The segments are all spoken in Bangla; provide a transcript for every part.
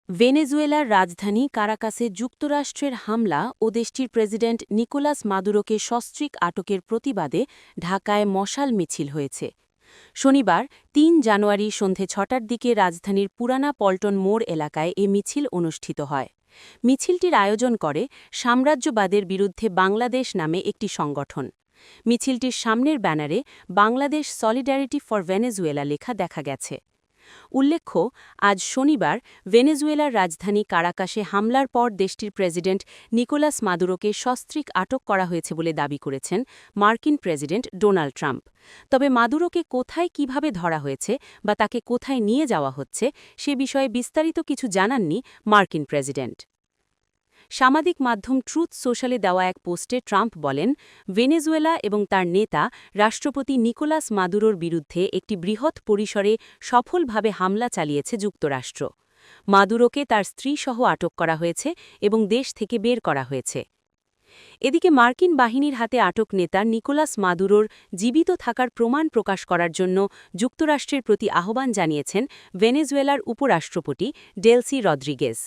ভেনেজুয়েলার রাজধানী কারাকাসে যুক্তরাষ্ট্রের হামলা ও দেশটির প্রেসিডেন্ট নিকোলাস মাদুরোকে সস্ত্রীক আটকের প্রতিবাদে ঢাকায় মশাল মিছিল হয়েছে। শনিবার ৩ জানুয়ারি সন্ধে ৬টার দিকে রাজধানীর পুরানা পল্টন মোড় এলাকায় এ মিছিল অনুষ্ঠিত হয়। মিছিলটির আয়োজন করে সাম্রাজ্যবাদের বিরুদ্ধে বাংলাদেশ নামে একটি সংগঠন। মিছিলটির সামনের ব্যানারে বাংলাদেশ সলিডারিটি ফর ভেনেজুয়েলা লেখা দেখা গেছে। উল্লেখ্য, আজ শনিবার ভেনেজুয়েলার রাজধানী কারাকাসে হামলার পর দেশটির প্রেসিডেন্ট নিকোলাস মাদুরোকে সস্ত্রীক আটক করা হয়েছে বলে দাবি করেছেন মার্কিন প্রেসিডেন্ট ডোনাল্ড ট্রাম্প। তবে মাদুরোকে কোথায় কিভাবে ধরা হয়েছে বা তাকে কোথায় নিয়ে যাওয়া হচ্ছে সে বিষয়ে বিস্তারিত কিছু জানাননি মার্কিন প্রেসিডেন্ট। সামাজিক মাধ্যম ট্রুথ সোশ্যালে দেওয়া এক পোস্টে ট্রাম্প বলেন, ভেনেজুয়েলা এবং তার নেতা রাষ্ট্রপতি নিকোলাস মাদুরোর বিরুদ্ধে একটি বৃহৎ পরিসরে সফলভাবে হামলা চালিয়েছে যুক্তরাষ্ট্র। মাদুরোকে তার স্ত্রীসহ আটক করা হয়েছে এবং দেশ থেকে বের করা হয়েছে। এদিকে মার্কিন বাহিনীর হাতে আটক নেতা নিকোলাস মাদুরোর জীবিত থাকার প্রমাণ প্রকাশ করার জন্য যুক্তরাষ্ট্রের প্রতি আহ্বান জানিয়েছেন ভেনেজুয়েলার উপরাষ্ট্রপতি ডেলসি রদ্রিগেজ।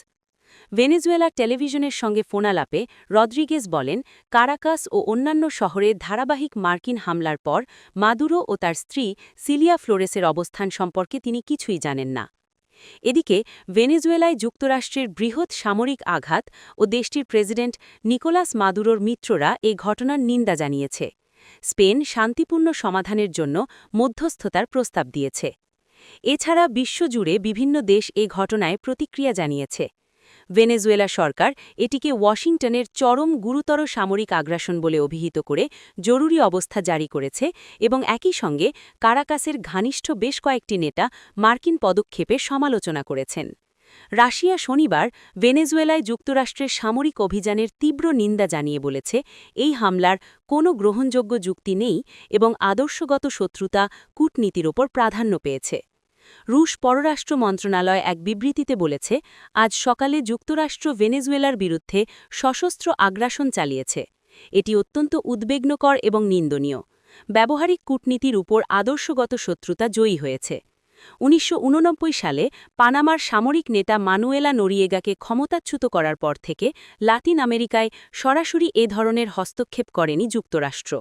ভেনেজুয়েলার টেলিভিশনের সঙ্গে ফোনালাপে রদ্রিগেজ বলেন, কারাকাস ও অন্যান্য শহরে ধারাবাহিক মার্কিন হামলার পর মাদুরো ও তার স্ত্রী সিলিয়া ফ্লোরেসের অবস্থান সম্পর্কে তিনি কিছুই জানেন না। এদিকে ভেনেজুয়েলায় যুক্তরাষ্ট্রের বৃহৎ সামরিক আঘাত ও দেশটির প্রেসিডেন্ট নিকোলাস মাদুরোর মিত্ররা এই ঘটনার নিন্দা জানিয়েছে। স্পেন শান্তিপূর্ণ সমাধানের জন্য মধ্যস্থতার প্রস্তাব দিয়েছে। এছাড়া বিশ্বজুড়ে বিভিন্ন দেশ এ ঘটনায় প্রতিক্রিয়া জানিয়েছে। ভেনেজুয়েলা সরকার এটিকে ওয়াশিংটনের চরম গুরুতর সামরিক আগ্রাসন বলে অভিহিত করে জরুরি অবস্থা জারি করেছে এবং একই সঙ্গে কারাকাসের ঘনিষ্ঠ বেশ কয়েকটি নেতা মার্কিন পদক্ষেপের সমালোচনা করেছেন। রাশিয়া শনিবার ভেনেজুয়েলায় যুক্তরাষ্ট্রের সামরিক অভিযানের তীব্র নিন্দা জানিয়ে বলেছে, এই হামলার কোনো গ্রহণযোগ্য যুক্তি নেই এবং আদর্শগত শত্রুতা কূটনীতির ওপর প্রাধান্য পেয়েছে। রুশ পররাষ্ট্র মন্ত্রণালয় এক বিবৃতিতে বলেছে, আজ সকালে যুক্তরাষ্ট্র ভেনেজুয়েলার বিরুদ্ধে সশস্ত্র আগ্রাসন চালিয়েছে। এটি অত্যন্ত উদ্বেগকর এবং নিন্দনীয়। ব্যবহারিক কূটনীতির উপর আদর্শগত শত্রুতা জয়ী হয়েছে। ১৯৮৯ সালে পানামার সামরিক নেতা মানুয়েলা নোরিয়েগাকে ক্ষমতাচ্যুত করার পর থেকে লাতিন আমেরিকায় সরাসরি এ ধরনের হস্তক্ষেপ করেনি যুক্তরাষ্ট্র।